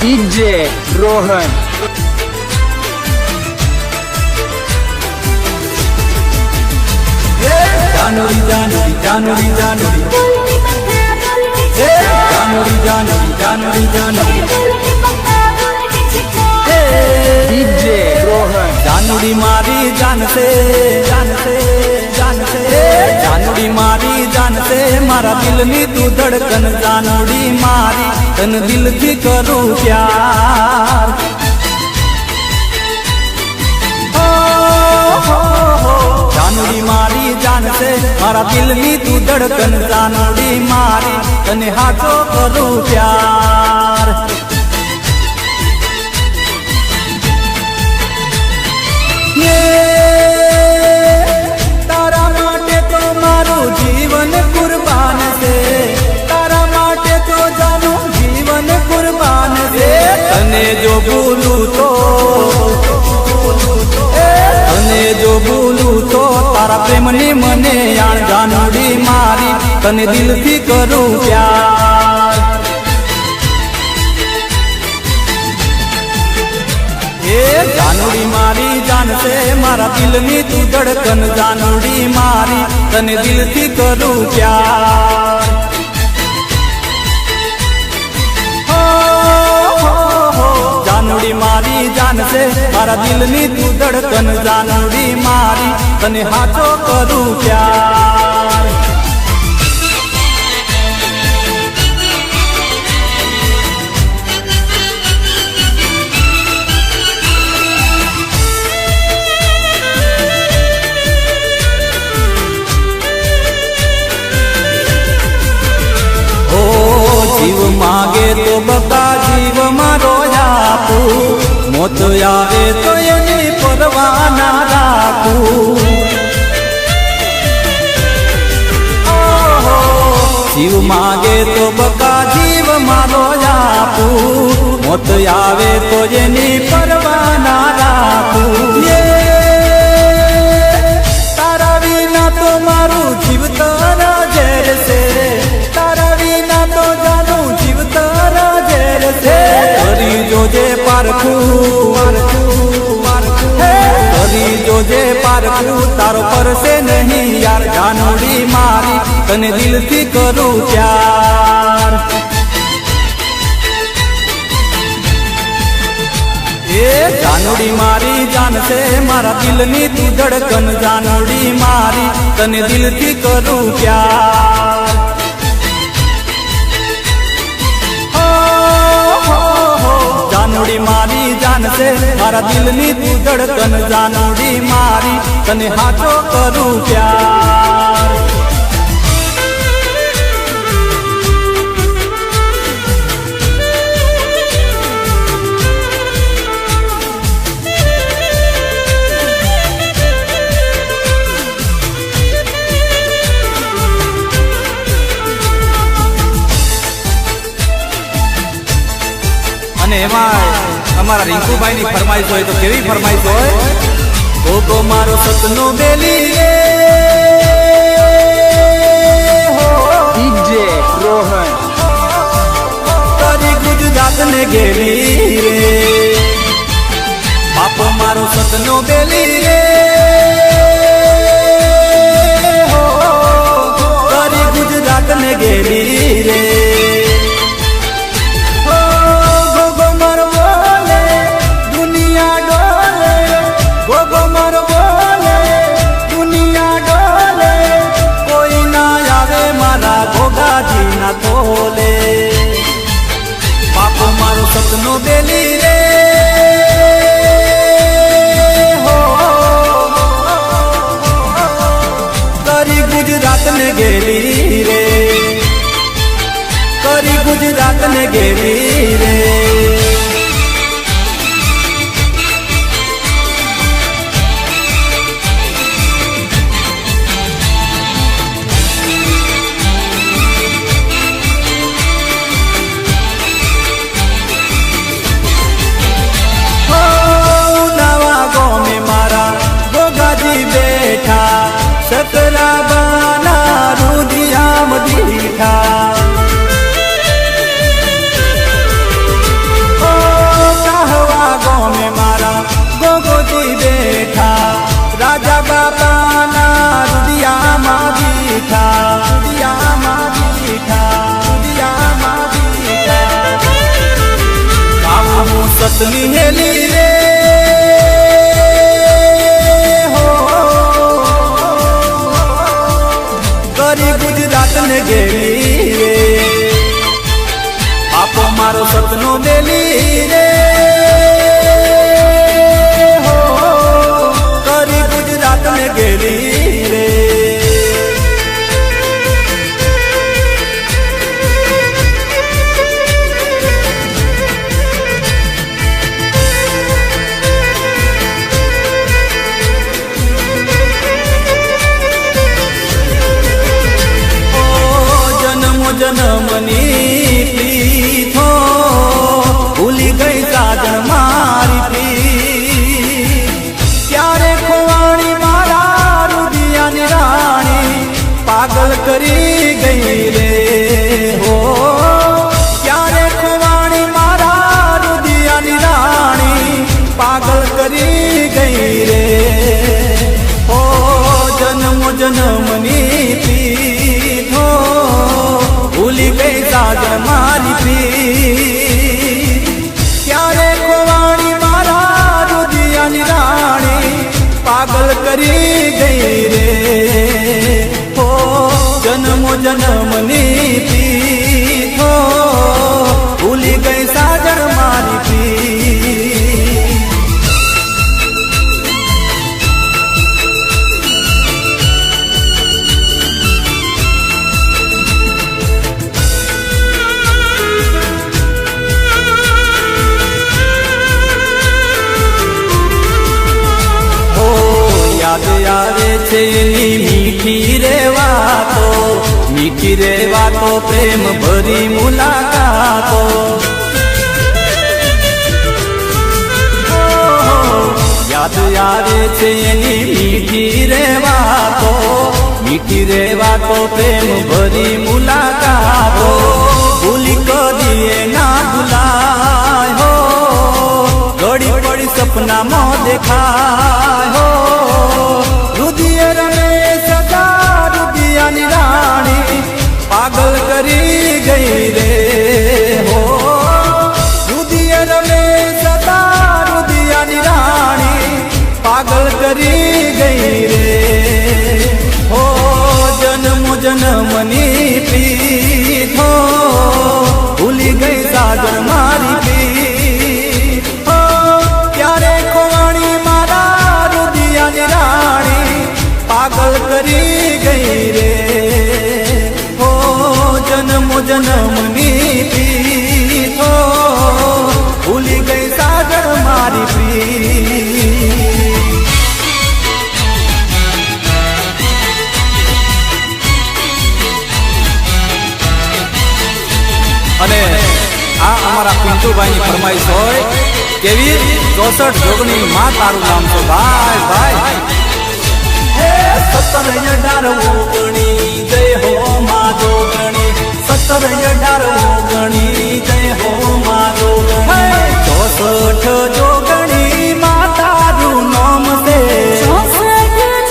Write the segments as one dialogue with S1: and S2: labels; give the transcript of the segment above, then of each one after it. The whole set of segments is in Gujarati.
S1: डीजे रोहन
S2: जानोरी जानोरी जानोरी जानोरी जानोरी जानोरी जानोरी जानोरी
S1: डीजे रोहन
S2: जानोरी मारी जानसे जानसे जानसे जानोरी मारी जानसे मारा दिल नी तू धड़कन जानोरी मारी तन दिल थी करूं प्यार जानोरी मारी जानसे मारा दिल नी तू धड़कन जानोरी मारी तने हाथों करूं प्यार ये तारा माटे तो मारू जीवन कुर्बान से तारा माटे तो जानू जीवन कुर्बान से तने जो भूलू तो तने जो भूलू तो तारा प्रेम ने मने यार जानोरी मारी तने दिल थी करूं प्यार जानोरी मारी जान से मारा दिल नी तू धड़कन जानोरी मारी तने दिल थी करूं प्यार जानोरी मारी जान से मारा दिल नी तू धड़कन जानोरी मारी तने हाथों करूं प्यार जीव मागे तो बका जीव मारो आपू मोत आवे तो एनी परवाना राखू जीव मागे तो बका जीव मारो आपू मोत आवे तो एनी परवाना राखू ये तारा विना तो मारू जीव तारा जेर से तारा विना तो जानू जीव तारा जेर से करी जो जे पारखू करी जो जे पारखू तारो पर से नहीं यार जानोरी मारी तने दिल थी करूं प्यार ये जानोरी मारी जान से मारा दिल नी तू धड़कन जानोरी मारी तने दिल थी करूं प्यार जानोरी मारी जान से मारा दिल नी तू धड़कन जानोरी मारी तने हाथों करूं प्यार अमारा रिंकू भाई नी फरमाइश होय तो केवी फरमाइश होय तो मारो सपनो बेली रे
S1: डीजे रोहन
S2: तारी गुजरात ने गेली रे बापो मारो सपनो बेली रे तारी गुजरात ने गेली रे बोले बापो मारो सपनो बेली रे हो करी गुजरात ने गेली रे करी गुजरात ने गेली रे सकरा बाना रुदिया मदीठा સતની હેલી રે હો કરી ગુજરાત ને ગેલી રે આપો મારો સતનો દેલી રે હો કરી ગુજરાત ને ગેલી રે જન્મની પ્રીથો ભૂલી ગઈ સાજણ મારી પ્રીત ત્યારે ખોવાણી મારા રુદિયાની રાણી પાગલ કરી ગઈ રે હો ત્યારે ખોવાણી મારા રુદિયાની રાણી પાગલ કરી ગઈ રે હો જન્મની પ્રીથો ભૂલી ગઈ સાજણ મારી પ્રીત ત્યારે ખોવાણી મારા રુદિયાની રાણી પાગલ કરી ગઈ રે હો જન્મની પ્રીત હો ભૂલી ગઈ સાજણ મારી પ્રીત યાદ આવે છે એની મીઠી રે વાતો પ્રેમ ભરી મુલાકાતો યાદ આવે છે એની મીઠી રે વાતો પ્રેમ ભરી મુલાકાતો ભૂલી કદીએ ના ભૂલાય હો ઘડી પડી સપનામાં દેખાય હો રુદિય રમે સદા રુદિયાની રાણી પાગલ કરી ગઈ રે હો રુદિય રમે સદા રુદિયાની રાણી પાગલ કરી ગઈ રે હો જન્મની પ્રીત હો ભૂલી ગઈ સાજણ મારી પ્રીત હો ત્યારે ખોવાણી મારા રુદિયાની રાણી પાગલ કરી ગઈ રે હો જન્મની પ્રીત હો ભૂલી ગઈ સાજણ મારી પ્રીત અને આ અમારા પિન્ટુભાઈની ફરમાઈશ હોય કેવી 64 જોગની માં તારું નામ છે ભાઈ ભાઈ હે 17 ઓગણી જય હો માં જોગણી 17 ઓગણી જય હો માં જોગણી 64 જોગણી માં તારું નામ છે 64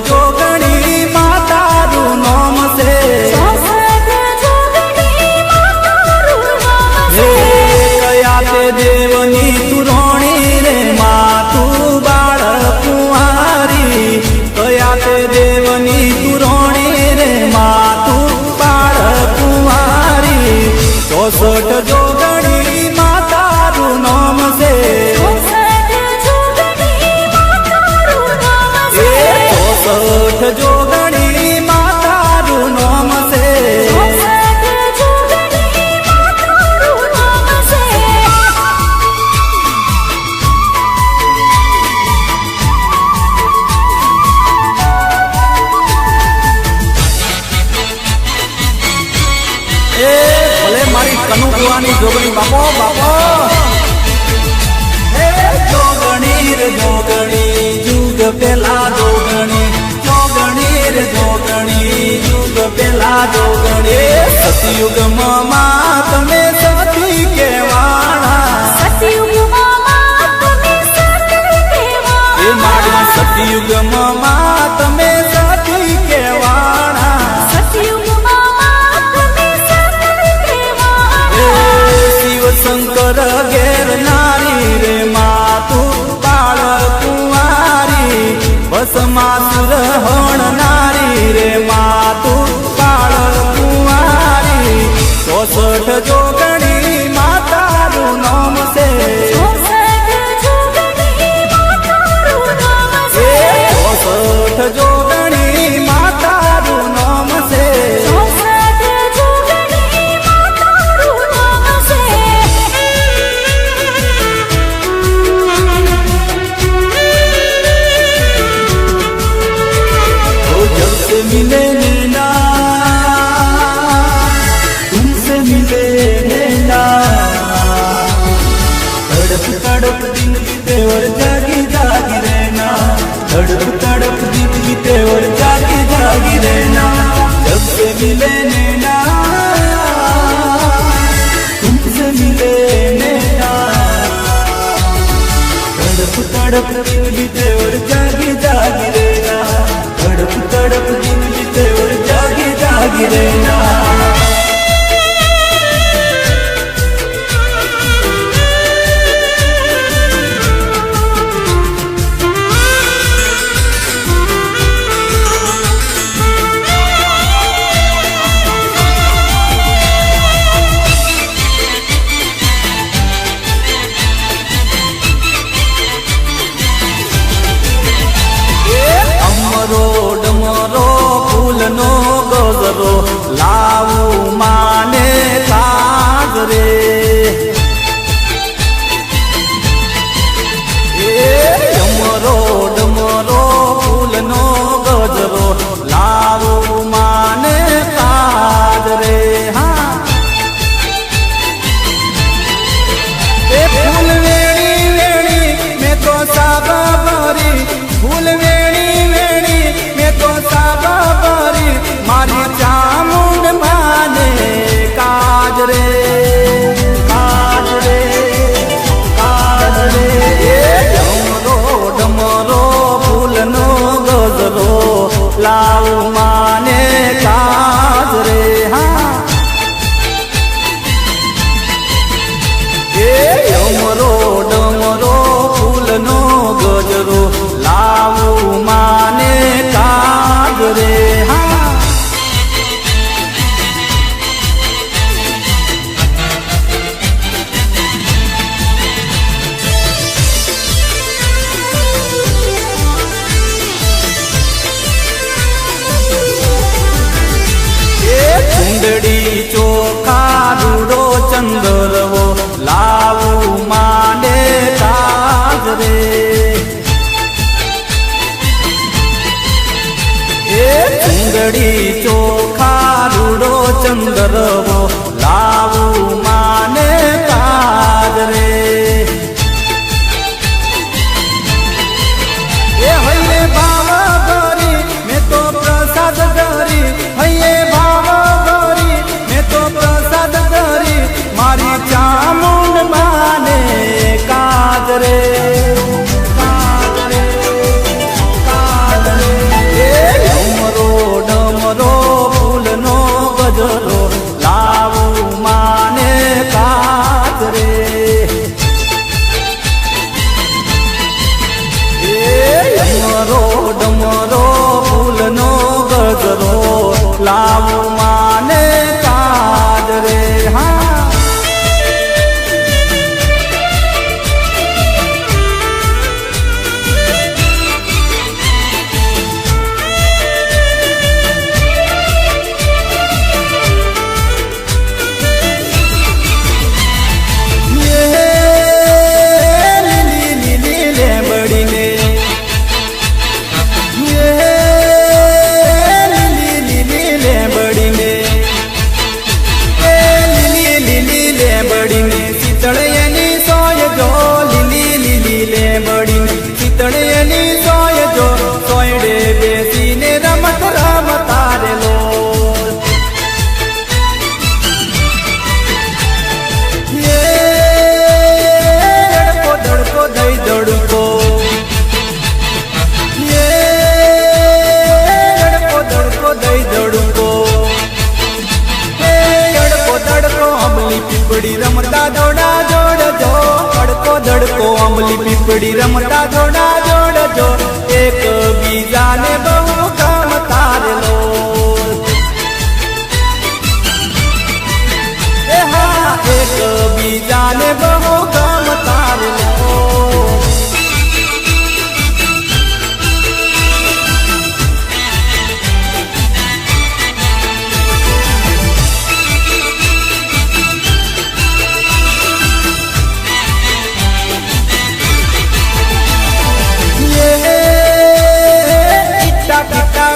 S2: જોગણી માં તારું નામ છે કયા તે દેવની તુરોણી રે માં તું બાળ કુંવારી કયા તે દેવની તુરોણી રે માં તું બાળ કુંવારી 64 જોગણી માં તારું નામ છે 64 જોગણી માં તારું નામ છે ભલે મારી કનુકુવાની જોગણી બાપો બાપો હે જોગણી રે જોગણી જુગ પેલા જોગણી રે જોગણી યુગ પેલા જોગણી સતયુગમાં તમે સતી કેવાણા એ મારી સતયુગમાં તમે સતી કેવાણા સુંદર ઘેર નારી રે માતું બાળ કુંવારી બસમાં સુરહણ નારી રે માતું બાળ કુંવારી 64 જોગણી માતાનું નામ છે 64 જોગણી માતાનું નામ છે मिले नैना तुमसे मिले नैना तड़प तड़प दिन बीते और जागी जागी रहना तड़प तड़प दिन बीते और जागी जागी रहना जब से मिले नैना तुमसे मिले नैना तड़प तड़प दिन बीते और जागी जागी रहना तड़प तड़प दिन बीते और जागी जागी रहना ડમરો ફૂલનો ગજરો લાવું માને કાગ રે ડમરો ડમરો ફૂલનો ગજરો લાવું માને કાગ રે હા એ ફૂલ વેણી વેણી મેં તો સાબા ભરી ફૂલ મારી ચામુંડ માને કાજ રે કાજ રે કાજ રે ડમરો ડમરો ફૂલનો ગજરો લાવું માને કાજ રે હા એ ડમરો ડમરો ફૂલનો ગજરો લાવું માને કાજ રે હા ચુંદડી ચોખા રૂડો ચંદરવો લાવું માને કાજ રે એ ચુંદડી ચોખા રૂડો ચંદરવો લાવું માને કાજ રે એ હૈયે ભાવ ભરી મેં તો પ્રસાદ કરી હૈયે મારી ચામુંડ માને કાજ રે કાજ રે કાજ રે ડમરો ડમરો ફૂલનો ગજરો લાવું માને કાજ રે ડમરો ડમરો ફૂલનો ગજરો લાવું માને કાજ રે હા પીપળી રમતા દોડા દોડ જોડી રમતા જોડા જોડજો એક બીજાને બહુ ગમતા રે લોલ એ હા એક બીજાને બહુ ગમતા રે લોલ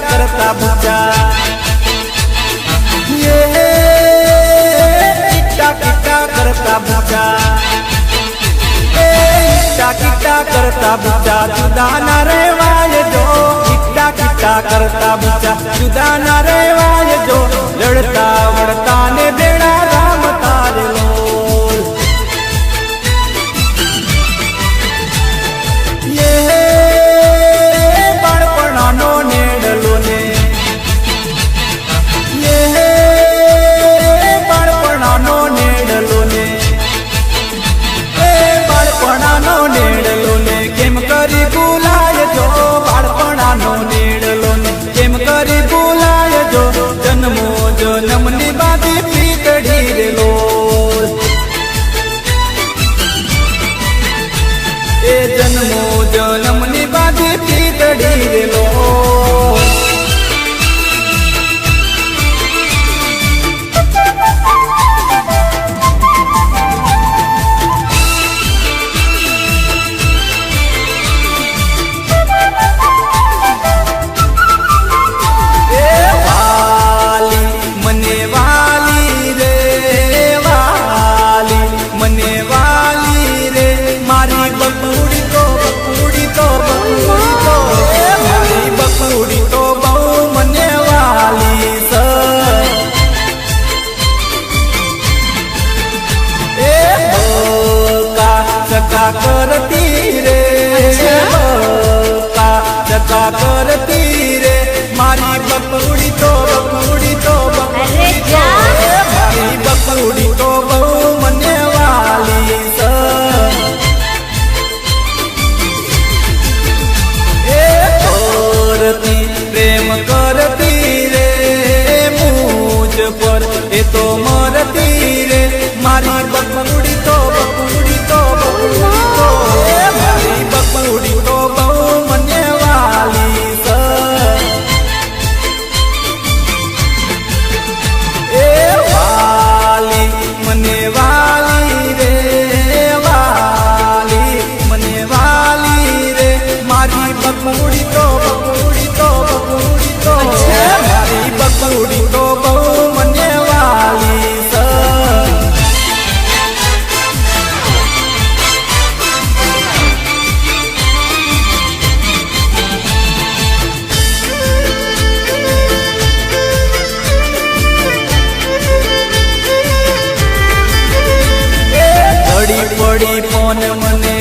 S2: करता बुचा ये किट्टा किट्टा करता बुचा ए किट्टा किट्टा करता बुचा जुदा ना रहवाय जो किट्टा किट्टा करता बुचा जुदा ना रहवाय जो लड़ता वड़ता ने बेड़ा राम तारे लोल ये बाळपणानो नेडलो ने કેમ કરી ભૂલાય જો બાળપણાનો નેડલો ને કેમ કરી ભૂલાય જો જન્મો જન્મની બાધી પીતડી રે લોલ એ જન્મો જન્મની બાધી પીતડી રે લોલ करती रे चका करती रे मारी बकूड़ी तो मारी बकूड़ी तो बहु मने वाली स ए करती प्रेम करती रे मुझ पर ए तो मरती रे मारी बकूड़ी तो मारी बकूड़ी तो बहु मने वाली स ए वाली मने वाली रे वाली मने वाली रे मारी बकूड़ी तो मारी बकूड़ी तो बहु मने वाली स પડી પડી ફોન મને